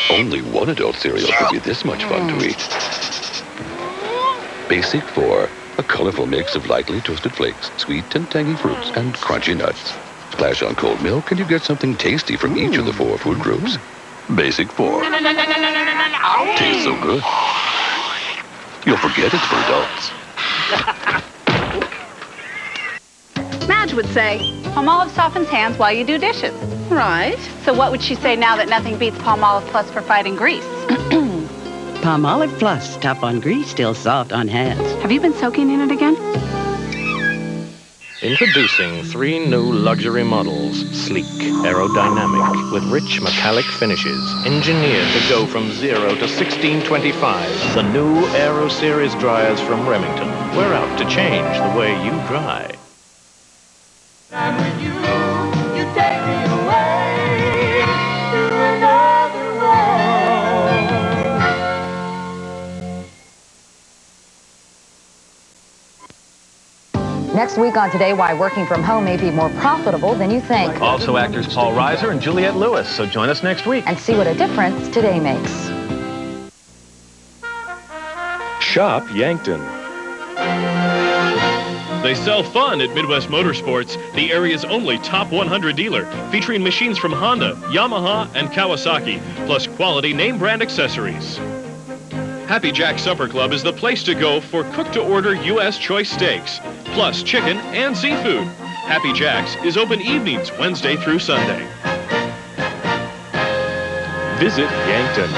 Only one adult cereal could be this much fun to eat. Basic 4, a colorful mix of lightly toasted flakes, sweet and tangy fruits, and crunchy nuts. Splash on cold milk and you get something tasty from each of the 4 food groups. Basic 4. Tastes so good, you'll forget it's for adults. Madge would say, Palmolive softens hands while you do dishes. Right. So what would she say now that nothing beats Palmolive Plus for fighting grease? Palmolive Plus, tough on grease, still soft on hands. Have you been soaking in it again? Introducing 3 new luxury models. Sleek, aerodynamic, with rich metallic finishes. Engineered to go from 0 to 1625. The new Aero series dryers from Remington. We're out to change the way you dry. And with you, you take me away to another world. Next week on Today, why working from home may be more profitable than you think. Also actors Paul Reiser and Juliette Lewis, so join us next week. And see what a difference today makes. Shop Yankton. They sell fun at Midwest Motorsports, the area's only top 100 dealer, featuring machines from Honda, Yamaha, and Kawasaki, plus quality name brand accessories. Happy Jack Supper Club is the place to go for cook-to-order U.S. choice steaks, plus chicken and seafood. Happy Jack's is open evenings, Wednesday through Sunday. Visit Yankton.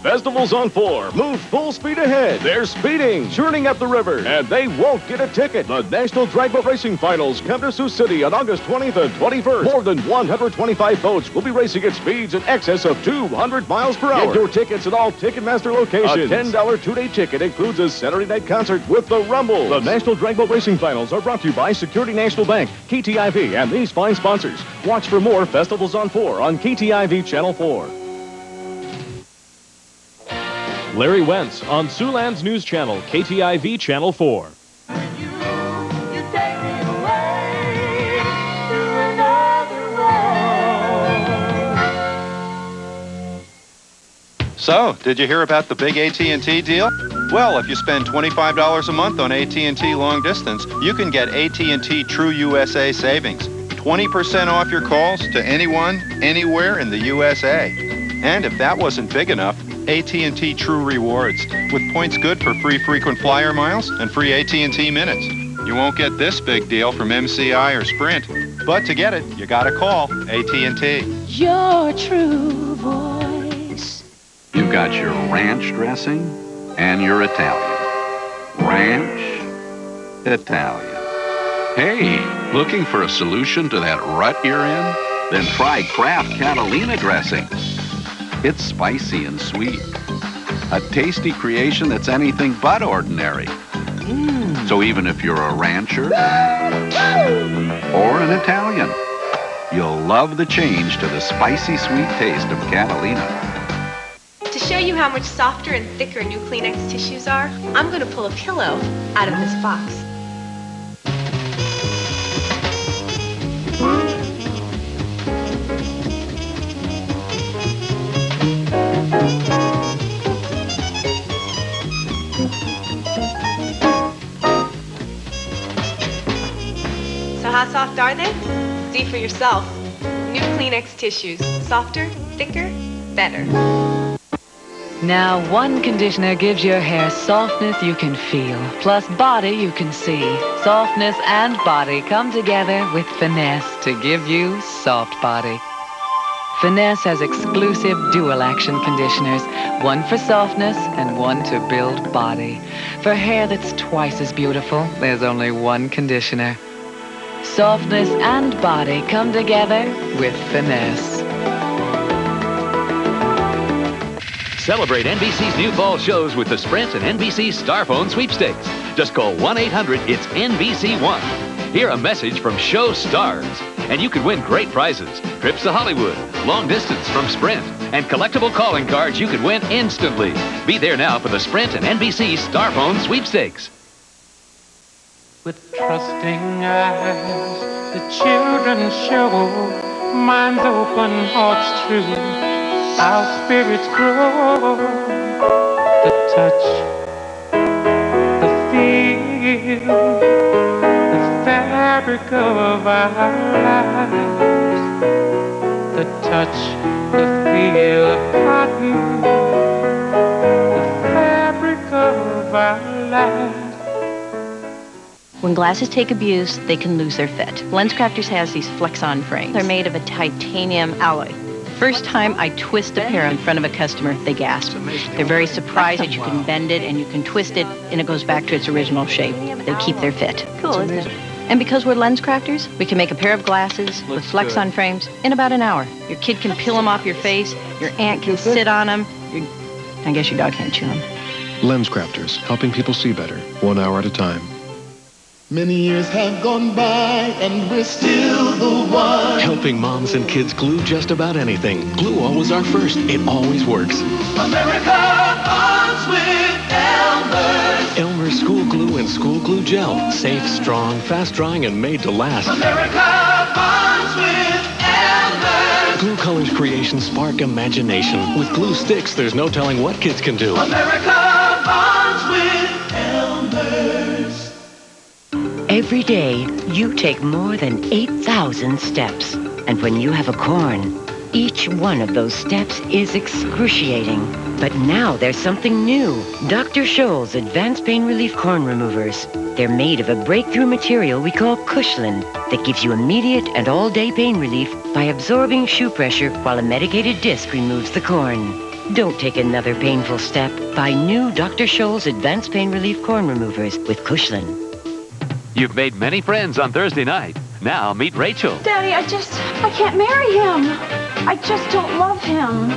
Festival's on 4. Move full speed ahead. They're speeding, churning up the river, and they won't get a ticket. The National Drag Boat Racing Finals come to Sioux City on August 20th and 21st. More than 125 boats will be racing at speeds in excess of 200 miles per hour. Get your tickets at all Ticketmaster locations. A $10 two-day ticket includes a Saturday night concert with the Rumble. The National Drag Boat Racing Finals are brought to you by Security National Bank, KTIV, and these fine sponsors. Watch for more Festivals on 4 on KTIV Channel 4. Larry Wentz on Siouxland's news channel, KTIV Channel 4. So, did you hear about the big AT&T deal? Well, if you spend $25 a month on AT&T long distance, you can get AT&T True USA savings. 20% off your calls to anyone, anywhere in the USA. And if that wasn't big enough, AT&T True Rewards, with points good for free frequent flyer miles and free AT&T minutes. You won't get this big deal from MCI or Sprint, but to get it, you gotta call AT&T. Your true voice. You've got your ranch dressing and your Italian. Ranch, Italian. Hey, looking for a solution to that rut you're in? Then try Kraft Catalina dressing. It's spicy and sweet. A tasty creation that's anything but ordinary. So even if you're a rancher or an Italian, you'll love the change to the spicy sweet taste of Catalina. To show you how much softer and thicker new Kleenex tissues are, I'm going to pull a pillow out of this box. How soft are they? See for yourself. New Kleenex tissues. Softer, thicker, better. Now, one conditioner gives your hair softness you can feel, plus body you can see. Softness and body come together with Finesse to give you soft body. Finesse has exclusive dual-action conditioners, one for softness and one to build body. For hair that's twice as beautiful, there's only one conditioner. Softness and body come together with Finesse. Celebrate NBC's New Fall Shows with the Sprint and NBC Star Phone Sweepstakes. Just call 1-800-ITS-NBC1. Hear a message from show stars, and you could win great prizes. Trips to Hollywood, long distance from Sprint, and collectible calling cards you could win instantly. Be there now for the Sprint and NBC Star Phone Sweepstakes. With trusting eyes, the children show minds open, hearts true. Our spirits grow. The touch, the feel, the fabric of our lives. The touch, the feel of cotton, the fabric of our lives. When glasses take abuse, they can lose their fit. LensCrafters has these flex-on frames. They're made of a titanium alloy. The first time I twist a pair in front of a customer, they gasp. They're very surprised that you can bend it and you can twist it and it goes back to its original shape. They keep their fit. Cool, isn't it? And because we're LensCrafters, we can make a pair of glasses with flex-on frames in about an hour. Your kid can peel them off your face. Your aunt can sit on them. I guess your dog can't chew them. LensCrafters, helping people see better, 1 hour at a time. Many years have gone by and we're still the one. Helping moms and kids glue just about anything. Glue All was our first. It always works. America bonds with Elmer. Elmer School Glue and School Glue Gel. Safe, strong, fast-drying, and made to last. America bonds with Elmer. Glue Colors creations spark imagination. With glue sticks, there's no telling what kids can do. America bonds with Elmer's. Every day, you take more than 8,000 steps. And when you have a corn, each one of those steps is excruciating. But now there's something new. Dr. Scholl's Advanced Pain Relief Corn Removers. They're made of a breakthrough material we call Cushland that gives you immediate and all-day pain relief by absorbing shoe pressure while a medicated disc removes the corn. Don't take another painful step. Buy new Dr. Scholl's Advanced Pain Relief Corn Removers with Cushland. You've made many friends on Thursday night. Now meet Rachel. Daddy, I can't marry him. I just don't love him.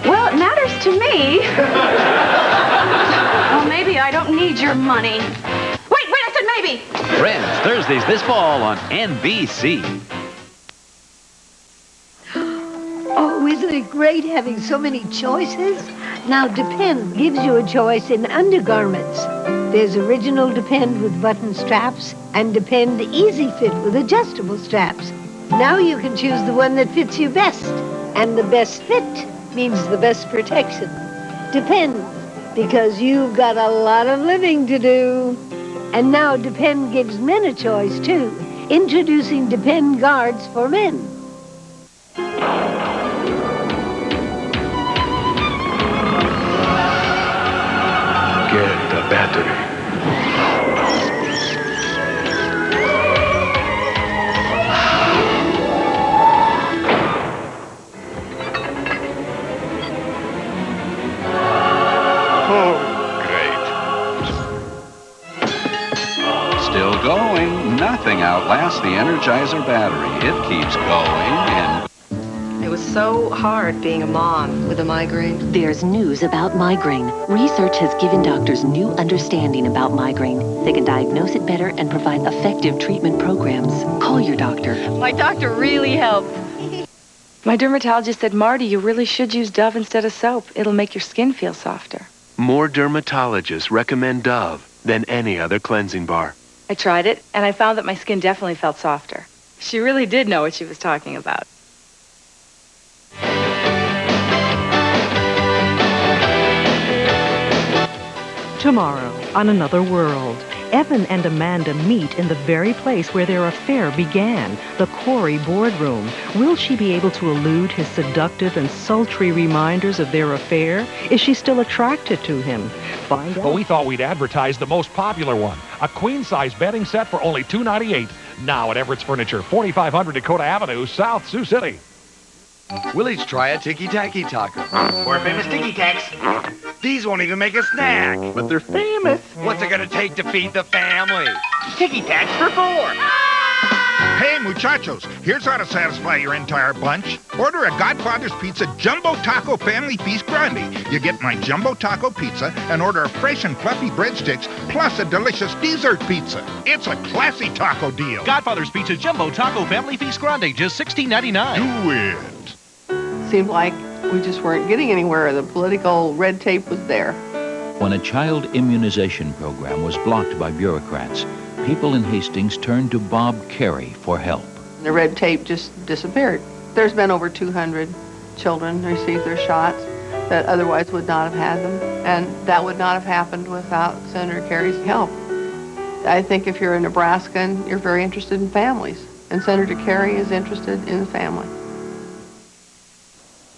Well, it matters to me. Well, maybe I don't need your money. Wait, I said maybe. Friends, Thursdays this fall on NBC. Oh, isn't it great having so many choices? Now Depend gives you a choice in undergarments. There's original Depend with button straps and Depend Easy Fit with adjustable straps. Now you can choose the one that fits you best. And the best fit means the best protection. Depend, because you've got a lot of living to do. And now Depend gives men a choice too. Introducing Depend Guards for men. Get the battery. Oh, great. Still going. Nothing outlasts the Energizer battery. It keeps going and... It was so hard being a mom with a migraine. There's news about migraine. Research has given doctors new understanding about migraine. They can diagnose it better and provide effective treatment programs. Call your doctor. My doctor really helped. My dermatologist said, Marte, you really should use Dove instead of soap. It'll make your skin feel softer. More dermatologists recommend Dove than any other cleansing bar. I tried it, and I found that my skin definitely felt softer. She really did know what she was talking about. Tomorrow, on Another World, Evan and Amanda meet in the very place where their affair began, the Corey boardroom. Will she be able to elude his seductive and sultry reminders of their affair? Is she still attracted to him? Find out. Well, we thought we'd advertise the most popular one, a queen-size bedding set for only $298. Now at Everett's Furniture, 4500 Dakota Avenue, South Sioux City. We'll each try a tiki-taki taco. We're famous tiki-taks. These won't even make a snack. But they're famous. What's it gonna take to feed the family? Tiki-taks for 4. Hey, muchachos, here's how to satisfy your entire bunch. Order a Godfather's Pizza Jumbo Taco Family Feast Grande. You get my Jumbo Taco Pizza and order a fresh and fluffy breadsticks plus a delicious dessert pizza. It's a classy taco deal. Godfather's Pizza Jumbo Taco Family Feast Grande, just $16.99. Do it. Seemed like we just weren't getting anywhere. The political red tape was there. When a child immunization program was blocked by bureaucrats, people in Hastings turned to Bob Carey for help. The red tape just disappeared. There's been over 200 children receive their shots that otherwise would not have had them, and that would not have happened without Senator Carey's help. I think if you're a Nebraskan, you're very interested in families, and Senator Carey is interested in the family.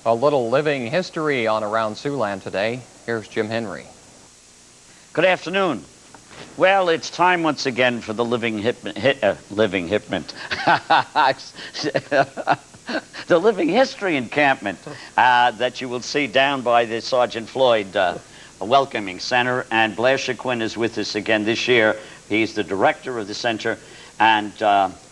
A little living history on Around Siouxland today. Here's Jim Henry. Good afternoon. Well, it's time once again for the living the living history encampment that you will see down by the Sergeant Floyd Welcoming Center. And Blair Shaquin is with us again this year. He's the director of the center, and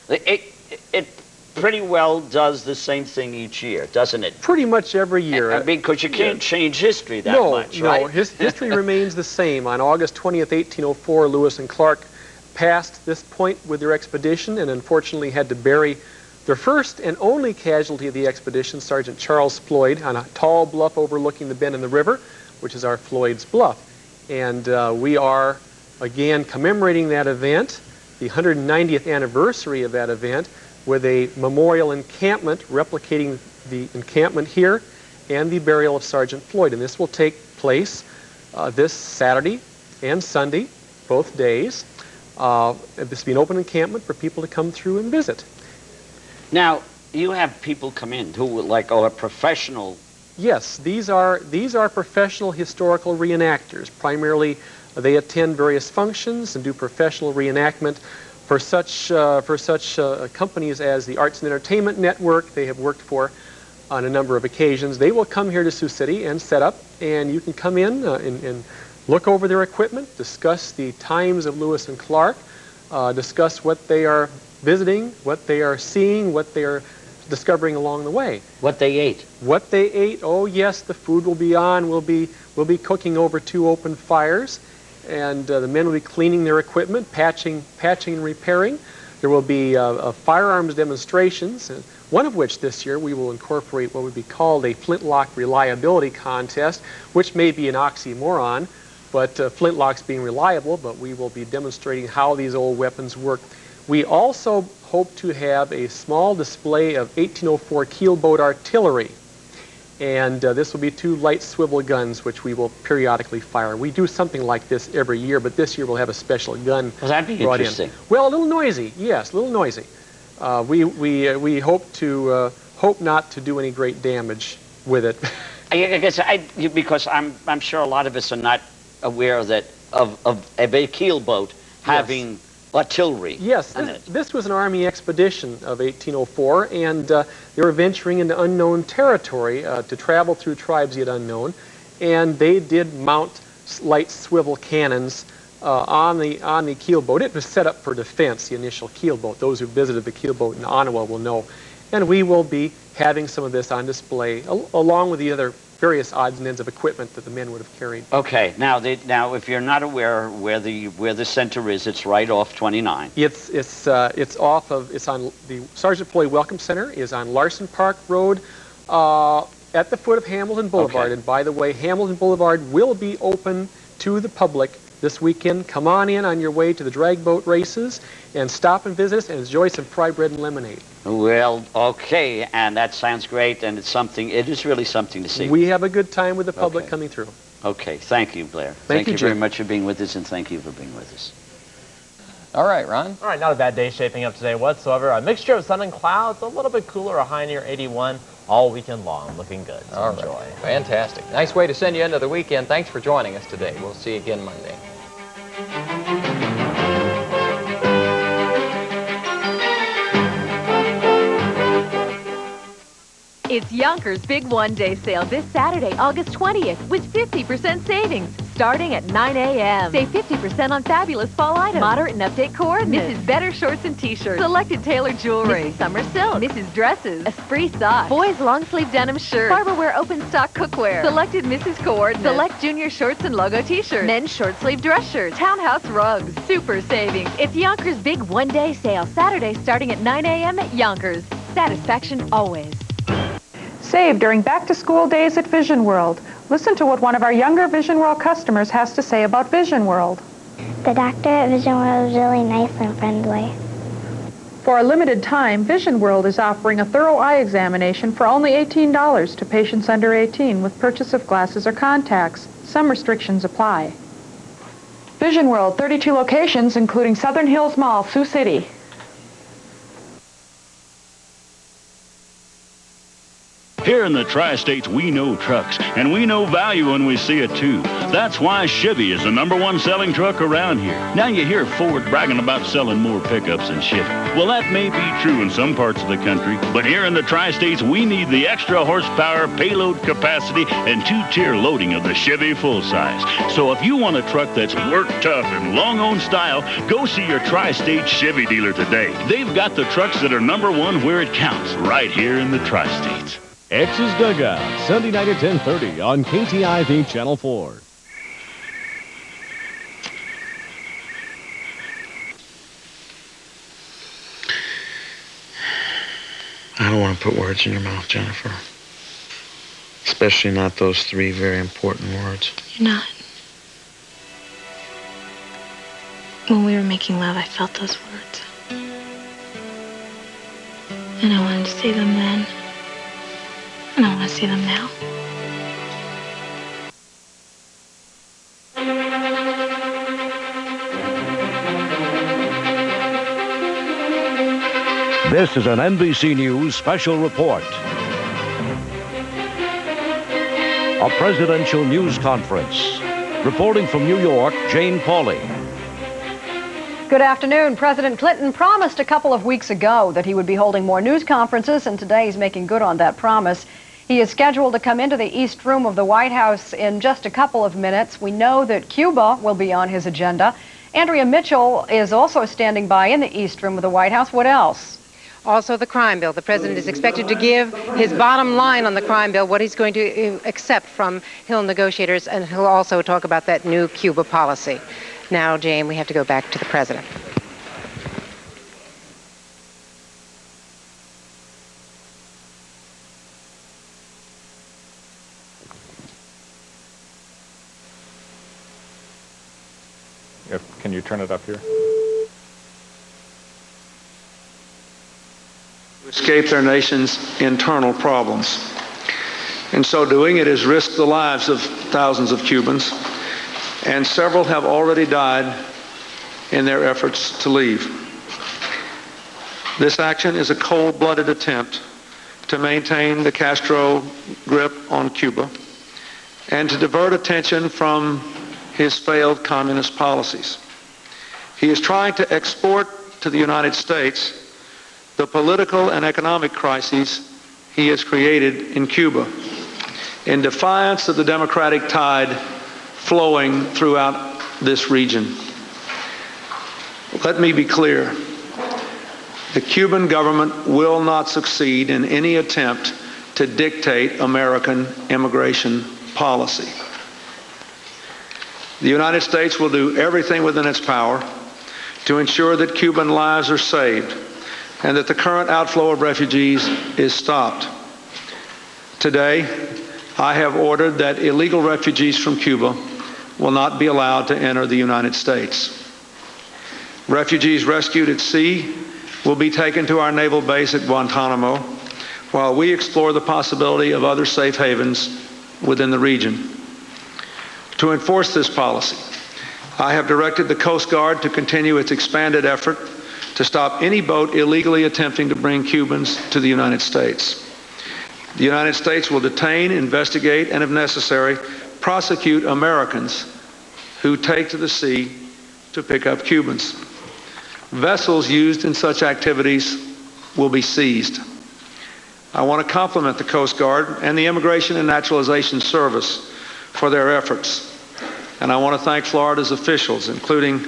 it pretty well does the same thing each year, doesn't it? Pretty much every year. Because you can't change history that much, right? No, history remains the same. On August 20th, 1804, Lewis and Clark passed this point with their expedition and unfortunately had to bury their first and only casualty of the expedition, Sergeant Charles Floyd, on a tall bluff overlooking the bend in the river, which is our Floyd's Bluff. And we are, again, commemorating that event, the 190th anniversary of that event, with a memorial encampment replicating the encampment here and the burial of Sergeant Floyd. And this will take place this Saturday and Sunday, both days. This will be an open encampment for people to come through and visit. Now, you have people come in who are professional. Yes, these are professional historical reenactors. Primarily, they attend various functions and do professional reenactment. For such companies as the Arts and Entertainment Network, they have worked for on a number of occasions. They will come here to Sioux City and set up, and you can come in and look over their equipment, discuss the times of Lewis and Clark, discuss what they are visiting, what they are seeing, what they are discovering along the way. What they ate. What they ate. Oh yes, the food will be on. We'll be cooking over 2 open fires. And the men will be cleaning their equipment, patching and repairing. There will be firearms demonstrations, one of which this year we will incorporate what would be called a flintlock reliability contest, which may be an oxymoron, but flintlocks being reliable, but we will be demonstrating how these old weapons work. We also hope to have a small display of 1804 keelboat artillery. And this will be 2 light swivel guns, which we will periodically fire. We do something like this every year, but this year we'll have a special gun brought in. That'd be interesting. Well, a little noisy, yes, a little noisy. We hope not to do any great damage with it. I guess because I'm sure a lot of us are not aware that of a keelboat having artillery. Yes, this was an Army expedition of 1804, and they were venturing into unknown territory to travel through tribes yet unknown, and they did mount light swivel cannons on the keelboat. It was set up for defense, the initial keelboat. Those who visited the keelboat in Ottawa will know. And we will be having some of this on display, along with the other various odds and ends of equipment that the men would have carried. Okay, now if you're not aware where the center is, it's right off 29. It's on the Sergeant Floyd Welcome Center is on Larson Park Road at the foot of Hamilton Boulevard. Okay. And by the way, Hamilton Boulevard will be open to the public this weekend. Come on in on your way to the drag boat races and stop and visit us and enjoy some fry bread and lemonade. Well, okay, and that sounds great, and it is really something to see. We have a good time with the public coming through. Okay, thank you, Blair. Thank you very much for being with us, and thank you for being with us. All right, Ron. All right, not a bad day shaping up today whatsoever. A mixture of sun and clouds, a little bit cooler, a high near 81 all weekend long. Looking good. So enjoy. Right. Fantastic. Nice way to send you into the weekend. Thanks for joining us today. We'll see you again Monday. It's Yonkers' Big One-Day Sale this Saturday, August 20th, with 50% savings, starting at 9 a.m. Save 50% on fabulous fall items, moderate and update coordinates, Mrs. Better shorts and t-shirts, selected tailored jewelry, Mrs. Summer silk, Mrs. dresses, Esprit socks, boys long-sleeve denim shirts, Barberware open stock cookware, selected Mrs. coordinates, select junior shorts and logo t-shirts, men's short-sleeve dress shirts, townhouse rugs, super savings. It's Yonkers' Big One-Day Sale, Saturday starting at 9 a.m. at Yonkers. Satisfaction always. Save during back-to-school days at Vision World. Listen to what one of our younger Vision World customers has to say about Vision World. The doctor at Vision World is really nice and friendly. For a limited time, Vision World is offering a thorough eye examination for only $18 to patients under 18 with purchase of glasses or contacts. Some restrictions apply. Vision World, 32 locations, including Southern Hills Mall, Sioux City. Here in the Tri-States, we know trucks, and we know value when we see it, too. That's why Chevy is the #1 selling truck around here. Now you hear Ford bragging about selling more pickups than Chevy. Well, that may be true in some parts of the country, but here in the Tri-States, we need the extra horsepower, payload capacity, and 2-tier loading of the Chevy full-size. So if you want a truck that's work tough and long-owned style, go see your Tri-State Chevy dealer today. They've got the trucks that are #1 where it counts, right here in the Tri-States. X's Dugout, Sunday night at 10:30 on KTIV Channel 4. I don't want to put words in your mouth, Jennifer. Especially not those 3 very important words. You're not. When we were making love, I felt those words. And I wanted to say them then. And I want to see them now. This is an NBC News special report. A presidential news conference. Reporting from New York, Jane Pauley. Good afternoon. President Clinton promised a couple of weeks ago that he would be holding more news conferences, and today he's making good on that promise. He is scheduled to come into the East Room of the White House in just a couple of minutes. We know that Cuba will be on his agenda. Andrea Mitchell is also standing by in the East Room of the White House. What else? Also the crime bill. The president is expected to give his bottom line on the crime bill, what he's going to accept from Hill negotiators, and he'll also talk about that new Cuba policy. Now, Jane, we have to go back to the president. Can you turn it up here? Escape their nation's internal problems. In so doing, it has risked the lives of thousands of Cubans, and several have already died in their efforts to leave. This action is a cold-blooded attempt to maintain the Castro grip on Cuba and to divert attention from his failed communist policies. He is trying to export to the United States the political and economic crises he has created in Cuba, in defiance of the democratic tide flowing throughout this region. Let me be clear. The Cuban government will not succeed in any attempt to dictate American immigration policy. The United States will do everything within its power to ensure that Cuban lives are saved and that the current outflow of refugees is stopped. Today, I have ordered that illegal refugees from Cuba will not be allowed to enter the United States. Refugees rescued at sea will be taken to our naval base at Guantanamo while we explore the possibility of other safe havens within the region. To enforce this policy, I have directed the Coast Guard to continue its expanded effort to stop any boat illegally attempting to bring Cubans to the United States. The United States will detain, investigate, and if necessary, prosecute Americans who take to the sea to pick up Cubans. Vessels used in such activities will be seized. I want to compliment the Coast Guard and the Immigration and Naturalization Service for their efforts. And I want to thank Florida's officials, including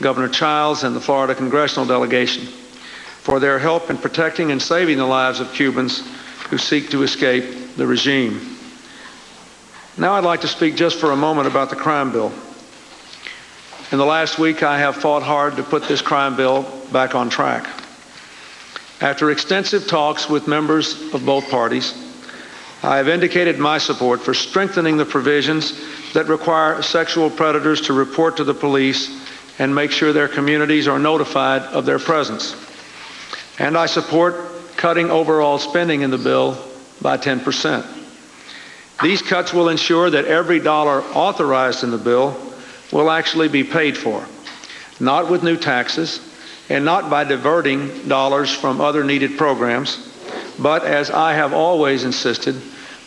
Governor Childs and the Florida Congressional Delegation, for their help in protecting and saving the lives of Cubans who seek to escape the regime. Now I'd like to speak just for a moment about the crime bill. In the last week, I have fought hard to put this crime bill back on track. After extensive talks with members of both parties, I have indicated my support for strengthening the provisions that require sexual predators to report to the police and make sure their communities are notified of their presence. And I support cutting overall spending in the bill by 10%. These cuts will ensure that every dollar authorized in the bill will actually be paid for, not with new taxes and not by diverting dollars from other needed programs, but as I have always insisted,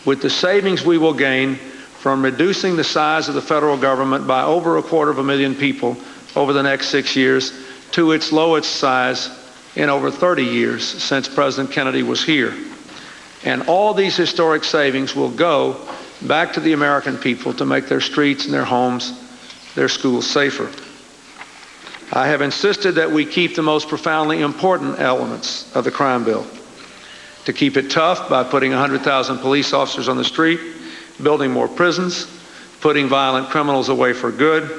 with the savings we will gain from reducing the size of the federal government by over 250,000 people over the next 6 years to its lowest size in over 30 years since President Kennedy was here. And all these historic savings will go back to the American people to make their streets and their homes, their schools safer. I have insisted that we keep the most profoundly important elements of the crime bill. To keep it tough by putting 100,000 police officers on the street, building more prisons, putting violent criminals away for good,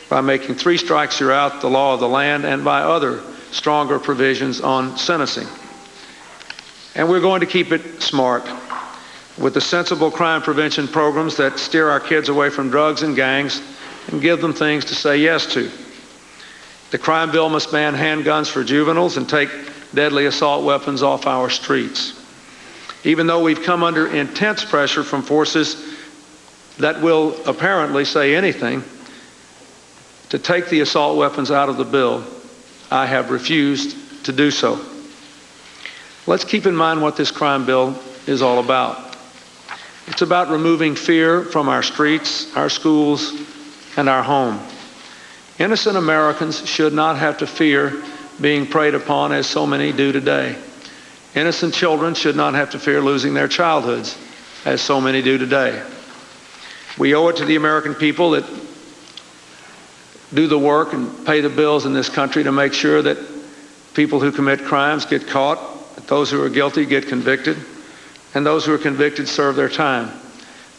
by making 3 strikes you're out the law of the land, and by other stronger provisions on sentencing. And we're going to keep it smart with the sensible crime prevention programs that steer our kids away from drugs and gangs and give them things to say yes to. The crime bill must ban handguns for juveniles and take deadly assault weapons off our streets. Even though we've come under intense pressure from forces that will apparently say anything to take the assault weapons out of the bill, I have refused to do so. Let's keep in mind what this crime bill is all about. It's about removing fear from our streets, our schools, and our home. Innocent Americans should not have to fear being preyed upon as so many do today. Innocent children should not have to fear losing their childhoods as so many do today. We owe it to the American people that do the work and pay the bills in this country to make sure that people who commit crimes get caught, that those who are guilty get convicted, and those who are convicted serve their time.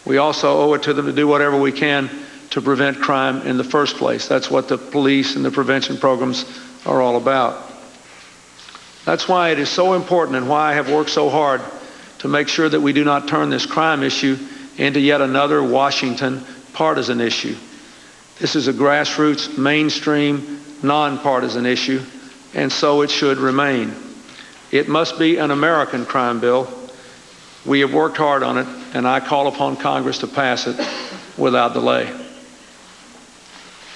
We also owe it to them to do whatever we can to prevent crime in the first place. That's what the police and the prevention programs are all about. That's why it is so important and why I have worked so hard to make sure that we do not turn this crime issue into yet another Washington partisan issue. This is a grassroots, mainstream, nonpartisan issue, and so it should remain. It must be an American crime bill. We have worked hard on it, and I call upon Congress to pass it without delay.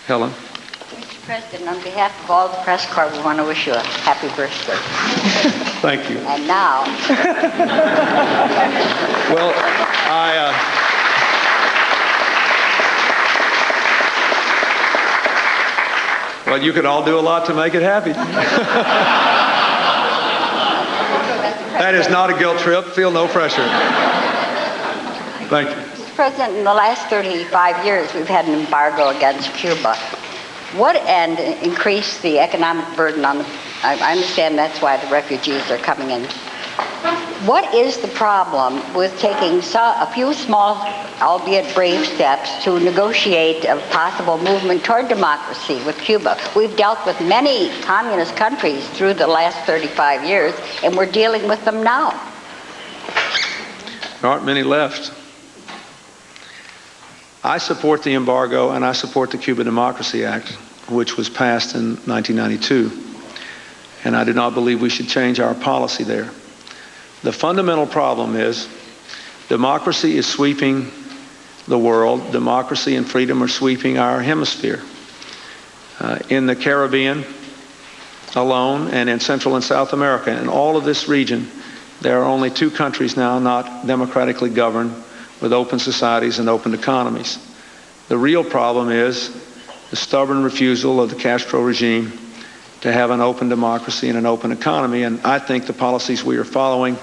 Helen. Mr. President, on behalf of all the press corps, we want to wish you a happy birthday. Thank you. And now. Well, well, you could all do a lot to make it happy. That is not a guilt trip. Feel no pressure. Thank you. Mr. President, in the last 35 years, we've had an embargo against Cuba. And increased the economic burden on the, I understand that's why the refugees are coming in. What is the problem with taking a few small, albeit brave steps to negotiate a possible movement toward democracy with Cuba? We've dealt with many communist countries through the last 35 years, and we're dealing with them now. There aren't many left. I support the embargo, and I support the Cuba Democracy Act, which was passed in 1992. And I do not believe we should change our policy there. The fundamental problem is democracy is sweeping the world. Democracy and freedom are sweeping our hemisphere. In the Caribbean alone, and in Central and South America, in all of this region, there are only 2 countries now not democratically governed with open societies and open economies. The real problem is the stubborn refusal of the Castro regime to have an open democracy and an open economy, and I think the policies we are following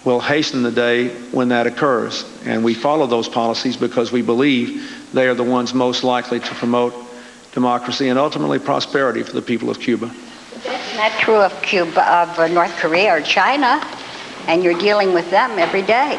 will hasten the day when that occurs. And we follow those policies because we believe they are the ones most likely to promote democracy and ultimately prosperity for the people of Cuba. That's not true of Cuba, of North Korea or China, and you're dealing with them every day.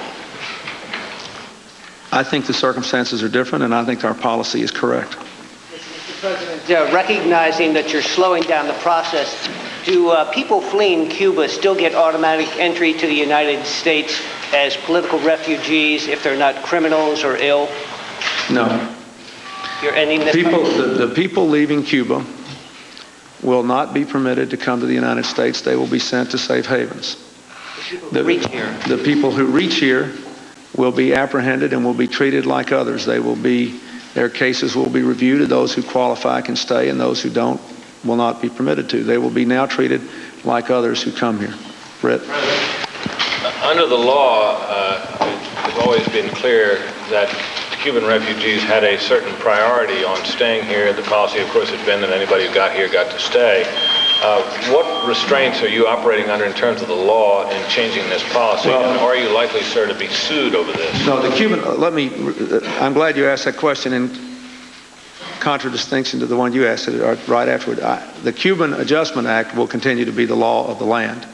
I think the circumstances are different, and I think our policy is correct. Mr. President, recognizing that you're slowing down the process, do people fleeing Cuba still get automatic entry to the United States as political refugees if they're not criminals or ill? No. You're ending this? The people leaving Cuba will not be permitted to come to the United States. They will be sent to safe havens. The people who reach here will be apprehended and will be treated like others. Their cases will be reviewed, and those who qualify can stay, and those who don't will not be permitted to. They will be now treated like others who come here. Brett? Under the law, it's always been clear that Cuban refugees had a certain priority on staying here. The policy, of course, has been that anybody who got here got to stay. What restraints are you operating under in terms of the law in changing this policy? And are you likely, sir, to be sued over this? No, the Cuban, I'm glad you asked that question in contradistinction to the one you asked right afterward. The Cuban Adjustment Act will continue to be the law of the land.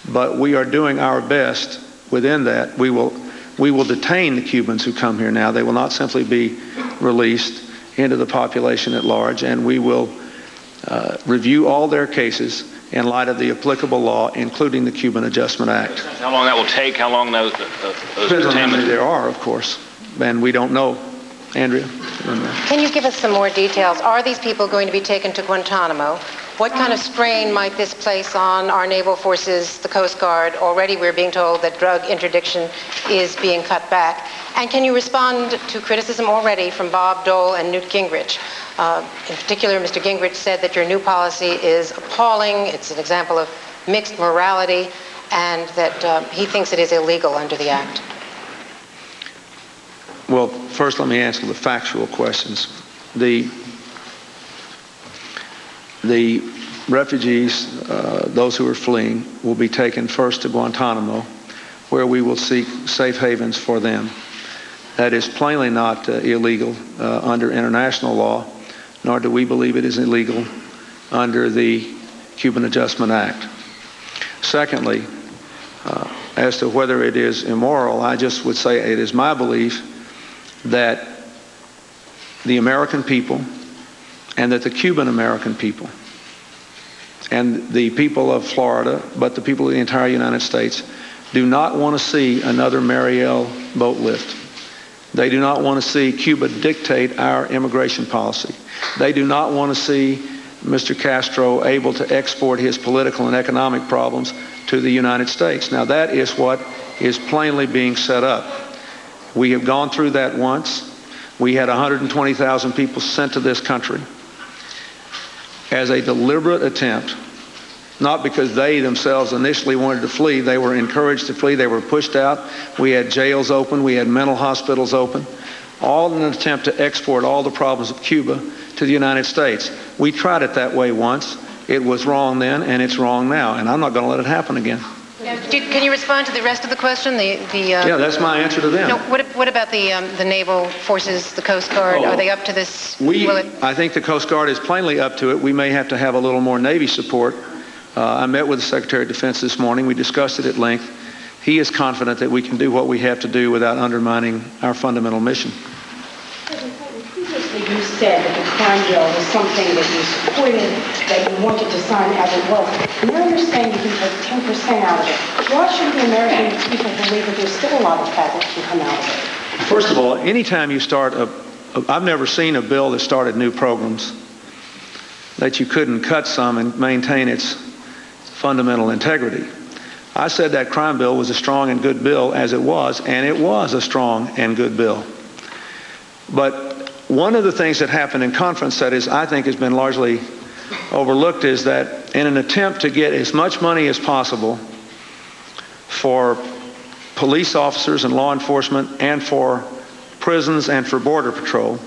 But we are doing our best within that. We will detain the Cubans who come here now. They will not simply be released into the population at large, and we will review all their cases in light of the applicable law, including the Cuban Adjustment Act. How long that will take? How long those Depends on how many there are, of course, and we don't know. Andrea? Can you give us some more details? Are these people going to be taken to Guantanamo? What kind of strain might this place on our naval forces, the Coast Guard? Already we're being told that drug interdiction is being cut back. And can you respond to criticism already from Bob Dole and Newt Gingrich? In particular, Mr. Gingrich said that your new policy is appalling, it's an example of mixed morality, and that he thinks it is illegal under the Act. Well, first let me answer the factual questions. The refugees, those who are fleeing, will be taken first to Guantanamo, where we will seek safe havens for them. That is plainly not illegal under international law, nor do we believe it is illegal under the Cuban Adjustment Act. Secondly, as to whether it is immoral, I just would say it is my belief that the American people and that the Cuban American people and the people of Florida, but the people of the entire United States, do not want to see another Mariel boat lift. They do not want to see Cuba dictate our immigration policy. They do not want to see Mr. Castro able to export his political and economic problems to the United States. Now that is what is plainly being set up. We have gone through that once. We had 120,000 people sent to this country as a deliberate attempt, not because they themselves initially wanted to flee. They were encouraged to flee. They were pushed out. We had jails open. We had mental hospitals open, all in an attempt to export all the problems of Cuba to the United States. We tried it that way once. It was wrong then, and it's wrong now, and I'm not going to let it happen again. Can you respond to the rest of the question? Yeah, that's my answer to them. No, what about the naval forces, the Coast Guard? Are they up to this? I think the Coast Guard is plainly up to it. We may have to have a little more Navy support. I met with the Secretary of Defense this morning. We discussed it at length. He is confident that we can do what we have to do without undermining our fundamental mission. Previously you said that the crime bill was something that you supported, that you wanted to sign as it was. Now you're saying you can take 10% out of it. Why should the American people believe that there's still a lot of fat that can come out of it? First of all, anytime you start I've never seen a bill that started new programs that you couldn't cut some and maintain its fundamental integrity. I said that crime bill was a strong and good bill as it was, and it was a strong and good bill. But one of the things that happened in conference that I think has been largely overlooked is that in an attempt to get as much money as possible for police officers and law enforcement and for prisons and for Border Patrol,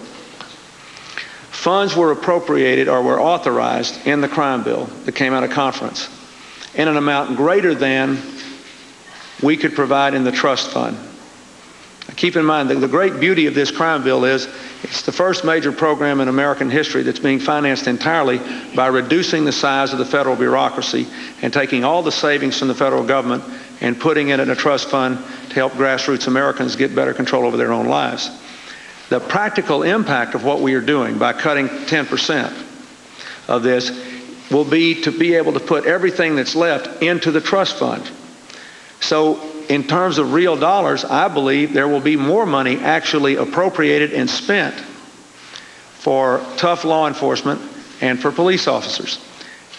funds were appropriated or were authorized in the crime bill that came out of conference in an amount greater than we could provide in the trust fund. Keep in mind that the great beauty of this crime bill is it's the first major program in American history that's being financed entirely by reducing the size of the federal bureaucracy and taking all the savings from the federal government and putting it in a trust fund to help grassroots Americans get better control over their own lives. The practical impact of what we are doing by cutting 10% of this will be to be able to put everything that's left into the trust fund. So in terms of real dollars, I believe there will be more money actually appropriated and spent for tough law enforcement and for police officers.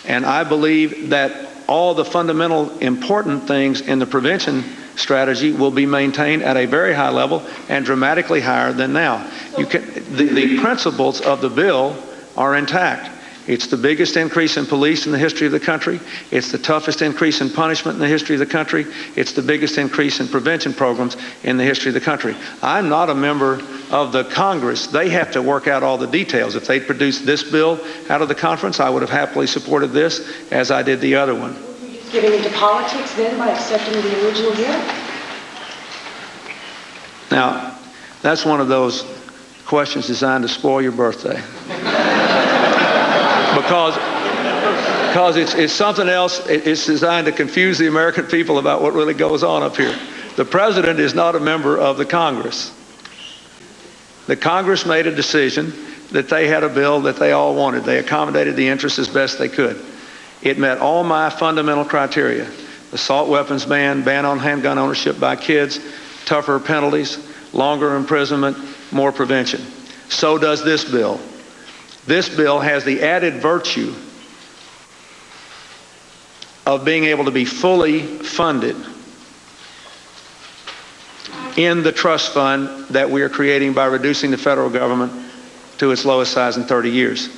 And I believe that all the fundamental important things in the prevention strategy will be maintained at a very high level and dramatically higher than now. The principles of the bill are intact. It's the biggest increase in police in the history of the country. It's the toughest increase in punishment in the history of the country. It's the biggest increase in prevention programs in the history of the country. I'm not a member of the Congress. They have to work out all the details. If they'd produced this bill out of the conference, I would have happily supported this as I did the other one. You're just getting into politics then by accepting the original bill? Now, that's one of those questions designed to spoil your birthday. Because it's something else. It's designed to confuse the American people about what really goes on up here. The president is not a member of the Congress. The Congress made a decision that they had a bill that they all wanted. They accommodated the interests as best they could. It met all my fundamental criteria: assault weapons ban, ban on handgun ownership by kids, tougher penalties, longer imprisonment, more prevention. So does this bill. This bill has the added virtue of being able to be fully funded in the trust fund that we are creating by reducing the federal government to its lowest size in 30 years.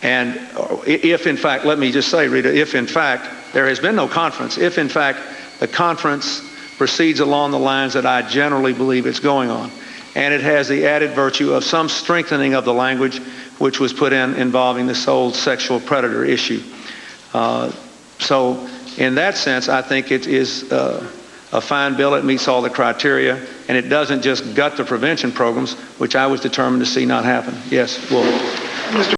And if in fact, let me just say, Rita, if in fact there has been no conference, if in fact the conference proceeds along the lines that I generally believe it's going on, and it has the added virtue of some strengthening of the language which was put in involving this whole sexual predator issue. So in that sense, I think it is a fine bill. It meets all the criteria, and it doesn't just gut the prevention programs, which I was determined to see not happen. Yes, Wolf. Mr.